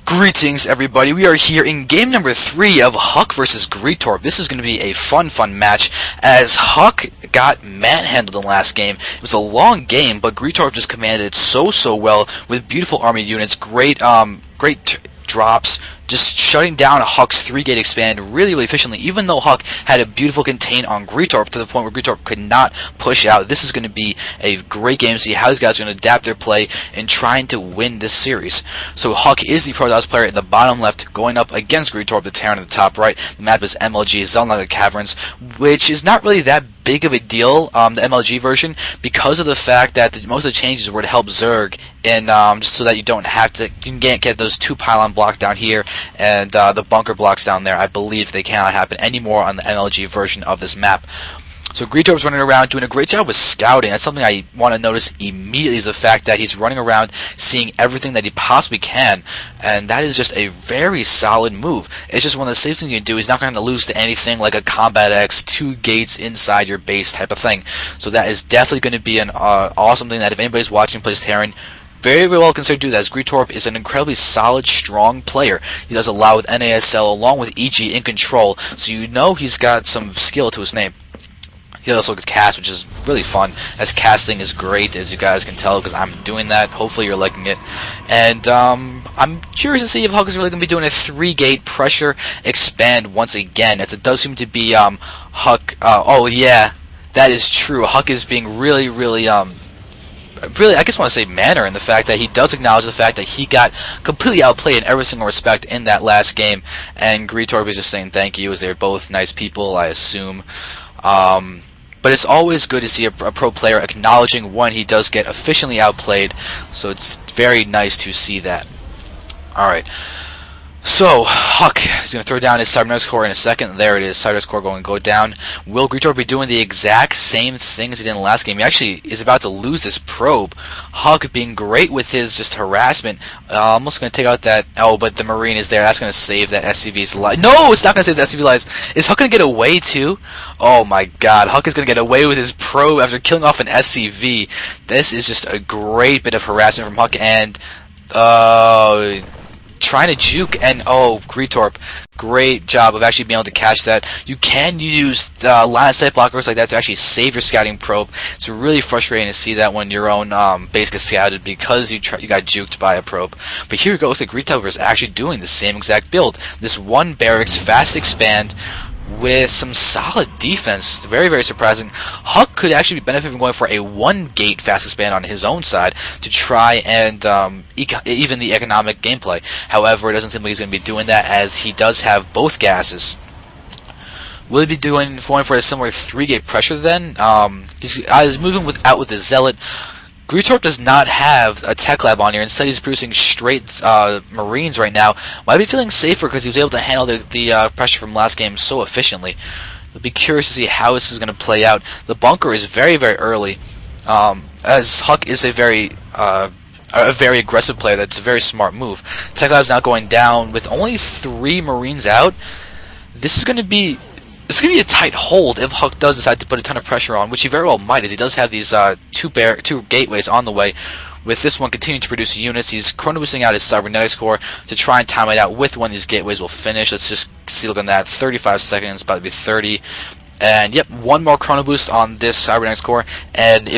Greetings everybody, we are here in game number 3 of Huk versus Gretorp. This is going to be a fun match as Huk got manhandled in the last game. It was a long game, but Gretorp just commanded it so well with beautiful army units, great drops, just shutting down Huk's 3-gate expand really efficiently, even though Huk had a beautiful contain on Gretorp to the point where Gretorp could not push out. This is going to be a great game to see how these guys are going to adapt their play in trying to win this series. So Huk is the Protoss player in the bottom left, going up against Gretorp, the Terran in the top right. The map is MLG Xel'Naga Caverns, which is not really that big of a deal, the MLG version, because of the fact that most of the changes were to help Zerg, and just so that you don't have to, you can't get those 2 pylon blocks down here and the bunker blocks down there. I believe they cannot happen anymore on the MLG version of this map. So Gretorp's running around doing a great job with scouting. That's something I want to notice immediately, is the fact that he's running around seeing everything that he possibly can, and that is just a very solid move. It's just one of the safest things you can do. He's not going to lose to anything like a Combat X, 2 gates inside your base type of thing. So that is definitely going to be an awesome thing that if anybody's watching plays Terran, very well considered to do that, as Gretorp is an incredibly solid, strong player. He does a lot with NASL along with EGIncontrol, so you know he's got some skill to his name. He also gets cast, which is really fun, as casting is great, as you guys can tell, because I'm doing that. Hopefully you're liking it. And I'm curious to see if Huk is really going to be doing a 3-gate pressure expand once again, as it does seem to be Huk. Oh yeah, that is true. Huk is being really, I just want to say manner in the fact that he does acknowledge the fact that he got completely outplayed in every single respect in that last game, and Gretorp is just saying thank you, as they're both nice people, I assume. But it's always good to see a pro player acknowledging when he does get efficiently outplayed, so it's very nice to see that. Alright. So, Huk is going to throw down his cybernetics core in a second. There it is, cybernetics core going to go down. Will Gretorp be doing the exact same thing as he did in the last game? He actually is about to lose this probe. Huk being great with his just harassment. Almost going to take out that... Oh, but the Marine is there. That's going to save that SCV's life. No, it's not going to save the SCV life. Is Huk going to get away too? Oh my god, Huk is going to get away with his probe after killing off an SCV. This is just a great bit of harassment from Huk, and... trying to juke, and oh, Gretorp, great job of actually being able to catch that. You can use line of sight blockers like that to actually save your scouting probe. It's really frustrating to see that when your own base gets scouted because you got juked by a probe. But here we go, looks like Gretorp is actually doing the same exact build. This 1 barracks fast expand with some solid defense. Very surprising. Huk could actually benefit from going for a 1-gate fast expand on his own side to try and even the economic gameplay. However, it doesn't seem like he's going to be doing that, as he does have both gases. Will he be going for a similar 3-gate pressure then? He's moving out with the Zealot. Gretorp does not have a tech lab on here. Instead, he's producing straight Marines right now. Might be feeling safer because he was able to handle the pressure from last game so efficiently. I'll be curious to see how this is going to play out. The bunker is very early, as Huk is a very aggressive player. That's a very smart move. Tech lab's now going down with only 3 Marines out. This is going to be... It's going to be a tight hold if Huk does decide to put a ton of pressure on, which he very well might, as he does have these 2 gateways on the way. With this one continuing to produce units, he's chrono boosting out his cybernetics core to try and time it out with when these gateways will finish. Let's just see, look on that, 35 seconds, about to be 30. And yep, 1 more chrono boost on this cybernetics core, and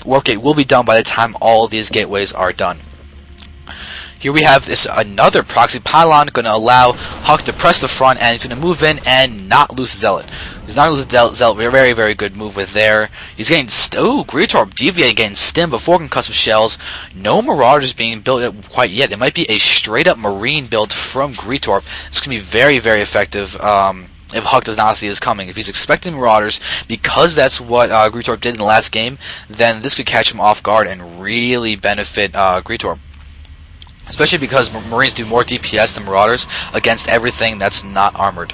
warp gate will be done by the time all these gateways are done. Here we have another proxy pylon going to allow Huk to press the front, and he's going to move in and not lose Zealot. He's not losing Zealot. Very good move with there. He's getting... Ooh, Gretorp deviating, getting stim before concussive shells. No Marauders being built quite yet. It might be a straight-up Marine build from Gretorp. It's going to be very effective if Huk does not see this coming. If he's expecting Marauders, because that's what Gretorp did in the last game, then this could catch him off guard and really benefit Gretorp. Especially because Marines do more DPS than Marauders against everything that's not armored.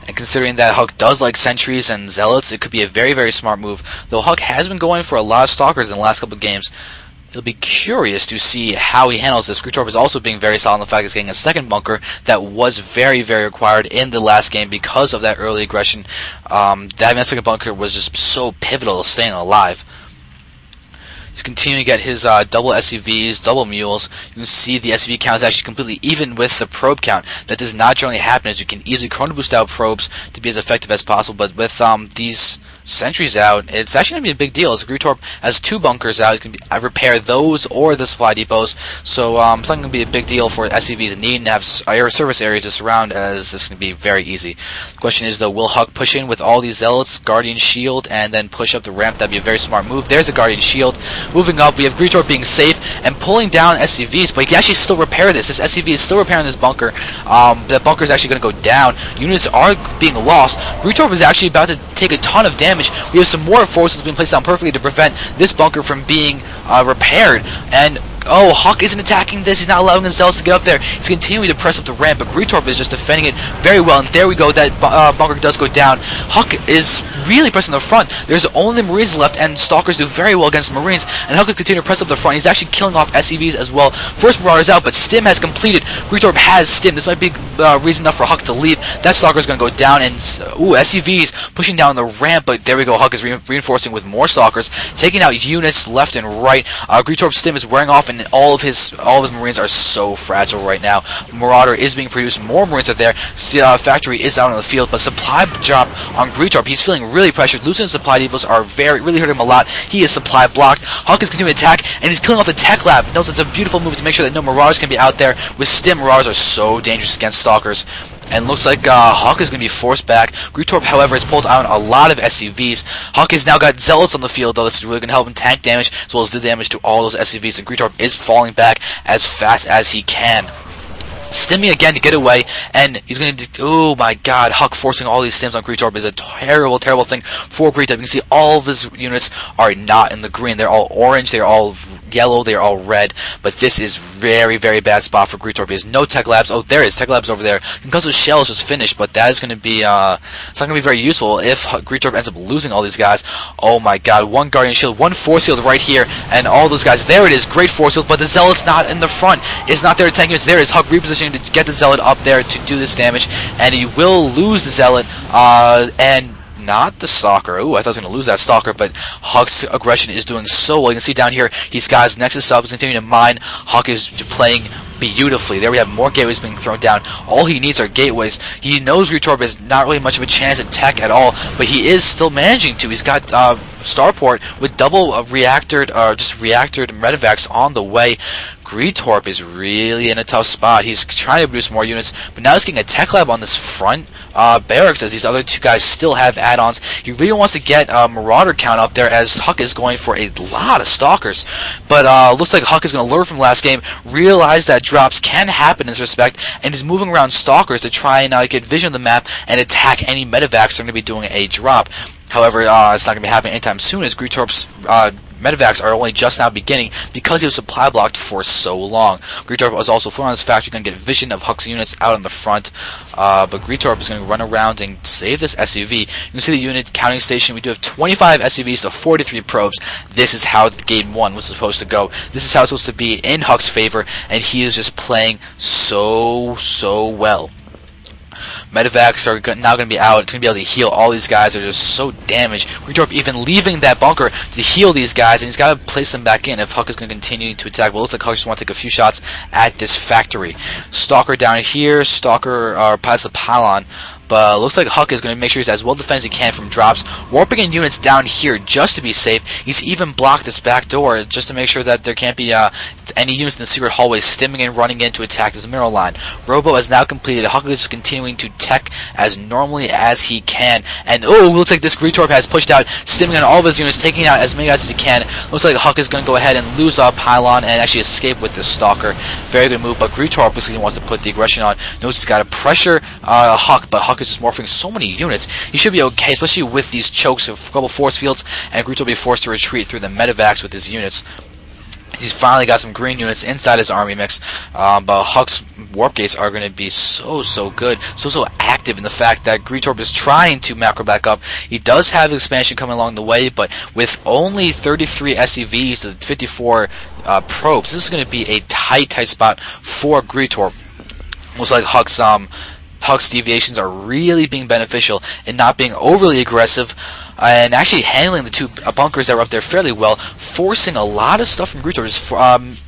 And considering that Huk does like sentries and zealots, it could be a very smart move. Though Huk has been going for a lot of stalkers in the last couple of games, it'll be curious to see how he handles this. Gretorp is also being very solid in the fact he's getting a 2nd bunker that was very required in the last game because of that early aggression. That 2nd bunker was just so pivotal to staying alive. He's continuing to get his double SCVs, double mules. You can see the SCV count is actually completely even with the probe count. That does not generally happen, as you can easily chrono boost out probes to be as effective as possible. But with these sentries out, it's actually going to be a big deal. As Gretorp has 2 bunkers out, he's going to repair those or the supply depots. So it's not going to be a big deal for SCVs needing to have service areas to surround, as this is going to be very easy. The question is, though, will Huk push in with all these zealots, Guardian Shield, and then push up the ramp? That'd be a very smart move. There's a Guardian Shield. Moving up, we have Gretorp being safe and pulling down SCVs, but he can actually still repair this. This SCV is still repairing this bunker. That bunker is actually going to go down. Units are being lost. Gretorp is actually about to take a ton of damage. We have some more forces being placed down perfectly to prevent this bunker from being repaired. And oh, Huk isn't attacking this. He's not allowing his zealots to get up there. He's continuing to press up the ramp, but Gretorp is just defending it very well. And there we go. That bunker does go down. Huk is really pressing the front. There's only Marines left, and Stalkers do very well against Marines. And Huk is continuing to press up the front. He's actually killing off SCVs as well. First Marauders out, but Stim has completed. Gretorp has Stim. This might be reason enough for Huk to leave. That Stalker is going to go down, and SCVs pushing down the ramp. But there we go. Huk is reinforcing with more Stalkers, taking out units left and right. Gretorp's Stim is wearing off, and all of his Marines are so fragile right now. Marauder is being produced. More Marines are there. Factory is out on the field, but supply drop on Gretorp. He's feeling really pressured. Losing his supply depots are really hurting him a lot. He is supply blocked. Huk is continuing to attack, and he's killing off the tech lab. He knows it's a beautiful move to make sure that no Marauders can be out there. With Stim, Marauders are so dangerous against Stalkers. And looks like Huk is going to be forced back. Gretorp, however, has pulled out a lot of SCVs. Huk has now got Zealots on the field, though. This is really going to help him tank damage, as well as do damage to all those SCVs. And Gretorp is falling back as fast as he can. Stimming again to get away, and he's going to oh my god, Huk forcing all these stims on Gretorp is a terrible, terrible thing for Gretorp. You can see all of his units are not in the green. They're all orange, they're all yellow, they're all red, but this is very, very bad spot for Gretorp. He has no tech labs. Oh, there is tech labs over there. Concussive Shell is just finished, but that is going to be, it's not going to be very useful if Gretorp ends up losing all these guys. Oh my god, 1 Guardian Shield, 1 Force Shield right here, and all those guys. There it is, great Force Shield, but the Zealot's not in the front. It's not there to tank units. There is Huk repositioning to get the Zealot up there to do this damage, and he will lose the Zealot, and not the Stalker. Ooh, I thought I was going to lose that Stalker, but Huk's aggression is doing so well. You can see down here, he's got his Nexus up, he's continuing to mine. Huk is playing beautifully. There we have more gateways being thrown down. All he needs are gateways. He knows Gretorp is not really much of a chance at tech at all, but he is still managing to. He's got Starport with double reactored medevacs on the way. Gretorp is really in a tough spot. He's trying to produce more units, but now he's getting a tech lab on this front barracks, as these other 2 guys still have add-ons. He really wants to get Marauder count up there, as Huk is going for a lot of Stalkers. But looks like Huk is going to learn from last game, realize that drops can happen in this respect, and is moving around Stalkers to try and get vision of the map and attack any medevacs that are going to be doing a drop. However, it's not going to be happening anytime soon, as Gretorp's medevacs are only just now beginning because he was supply blocked for so long. Gretorp was also flying on his factory, going to get vision of Huk's units out on the front, but Gretorp is going to run around and save this SCV. You can see the unit counting station. We do have 25 SCVs to 43 probes. This is how game 1 was supposed to go. This is how it's supposed to be in Huk's favor, and he is just playing so well. Medevacs are now going to be out. It's going to be able to heal all these guys. They're just so damaged. Gretorp even leaving that bunker to heal these guys, and he's got to place them back in if Huk is going to continue to attack. Well, it looks like Huk just wants to take a few shots at this factory. Stalker down here. Stalker past the pylon. But looks like Huk is going to make sure he's as well defended as he can from drops. Warping in units down here just to be safe. He's even blocked this back door just to make sure that there can't be any units in the secret hallways stimming and running in to attack this mineral line. Robo has now completed. Huk is just continuing to tech as normally as he can. And oh, looks like this Gretorp has pushed out, stimming on all of his units, taking out as many guys as he can. Looks like Huk is going to go ahead and lose pylon and actually escape with this Stalker. Very good move, but Gretorp basically wants to put the aggression on. Knows he's got to pressure Huk, but Huk is just morphing so many units. He should be okay, especially with these chokes of a couple force fields, and Gretorp will be forced to retreat through the medevacs with his units. He's finally got some green units inside his army mix, but Huk's warp gates are going to be so good, so active in the fact that Gretorp is trying to macro back up. He does have expansion coming along the way, but with only 33 SCVs to 54 probes, this is going to be a tight spot for Gretorp. Looks like Huk's Huk's deviations are really being beneficial in not being overly aggressive and actually handling the two bunkers that were up there fairly well, forcing a lot of stuff from Gretorp.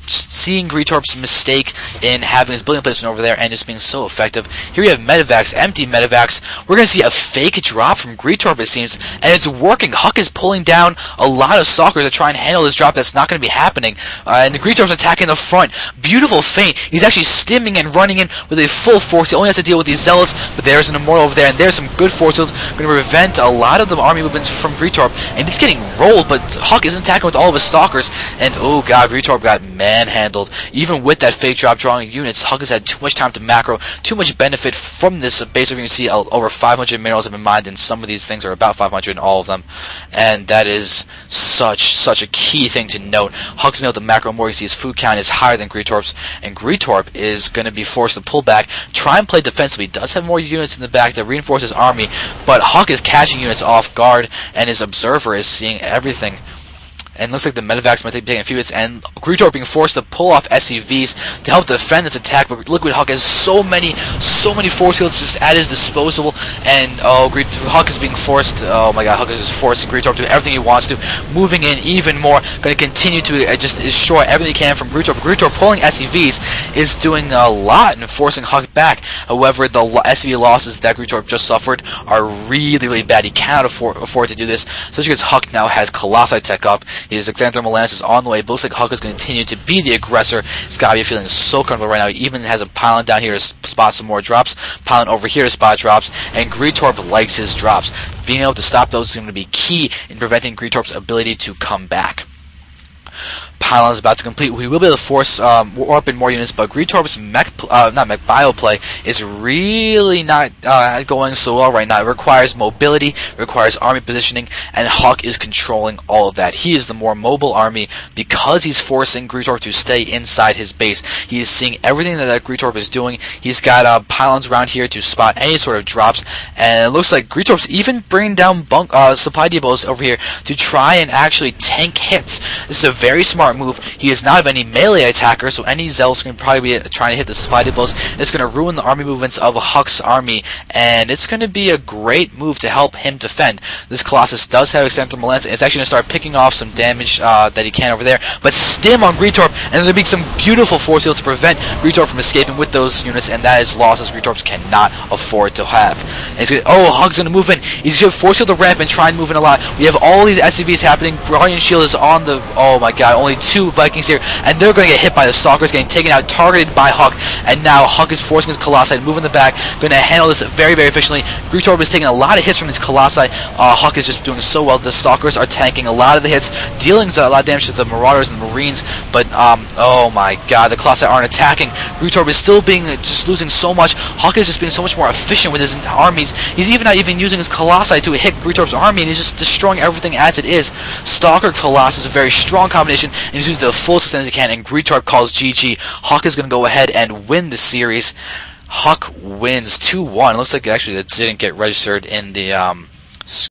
Seeing Gretorp's mistake in having his building placement over there and just being so effective. Here we have medevacs, empty medevacs. We're going to see a fake drop from Gretorp, it seems, and it's working. Huk is pulling down a lot of stalkers to try and handle this drop that's not going to be happening. And the Gretorp's attacking the front. Beautiful feint. He's actually stimming and running in with a full force. He only has to deal with these zealots, but there's an immortal over there, and there's some good force fields going to prevent a lot of the army movements from Gretorp. And he's getting rolled, but Huk isn't attacking with all of his stalkers. And oh god, Gretorp got manhandled. Even with that fake drop drawing units, Huk has had too much time to macro, too much benefit from this base. You can see over 500 minerals have been mined, and some of these things are about 500 in all of them. And that is such a key thing to note. Huk's been able to macro more. You see his food count is higher than Gretorp's, and Gretorp is going to be forced to pull back, try and play defensively. He does have more units in the back to reinforce his army, but Huk is catching units off guard, and his observer is seeing everything. And it looks like the medevacs might be taking a few hits, and Gretorp being forced to pull off SCVs to help defend this attack. But LiquidHuk has so many force fields just at his disposal, and Huk is being forced. Oh my god, Huk is just forcing Gretorp to do everything he wants to, moving in even more, going to continue to just destroy everything he can from Gretorp. Gretorp pulling SCVs is doing a lot and forcing Huk back. However, the SCV losses that Gretorp just suffered are really bad. He cannot afford to do this, especially because Huk now has Colossi tech up. His Xanthermal Lance is on the way. It looks like Huk is going to continue to be the aggressor. He's got to be feeling so comfortable right now. He even has a pylon down here to spot some more drops, pylon over here to spot drops, and Gretorp likes his drops. Being able to stop those is going to be key in preventing Gretorp's ability to come back. Pylon is about to complete. We will be able to force warp in more units, but Gretorp's bio play is really not going so well right now. It requires mobility, requires army positioning, and Huk is controlling all of that. He is the more mobile army because he's forcing Gretorp to stay inside his base. He is seeing everything that Gretorp is doing. He's got pylons around here to spot any sort of drops, and it looks like Gretorp's even bringing down supply depots over here to try and actually tank hits. This is a very smart move. He is not of any melee attacker, so any Zealots can probably be trying to hit the supply depots. It's going to ruin the army movements of Huk's army, and it's going to be a great move to help him defend. This Colossus does have Xanthermal Lance, and it's actually going to start picking off some damage that he can over there. But stim on Gretorp, and there'll be some beautiful force fields to prevent Gretorp from escaping with those units, and that is losses Gretorp cannot afford to have. And he's Huk's going to move in. He's going to force field the ramp and try and move in a lot. We have all these SCVs happening. Guardian Shield is on the... Oh my god, only 2 Vikings here, and they're going to get hit by the Stalkers, getting taken out, targeted by Huk, and now Huk is forcing his Colossi to move in the back, going to handle this very efficiently. Gretorp is taking a lot of hits from his Colossi. Huk is just doing so well. The Stalkers are tanking a lot of the hits, dealing a lot of damage to the Marauders and the Marines, but oh my god, the Colossi aren't attacking. Gretorp is still just losing so much. Huk is just being so much more efficient with his armies. He's even not even using his Colossi to hit Gretorp's army, and he's just destroying everything as it is. Stalker Colossus is a very strong combination, and he's using the full extent he can, and Gretorp calls GG. Huk is going to go ahead and win the series. Huk wins 2-1. Looks like actually that didn't get registered in the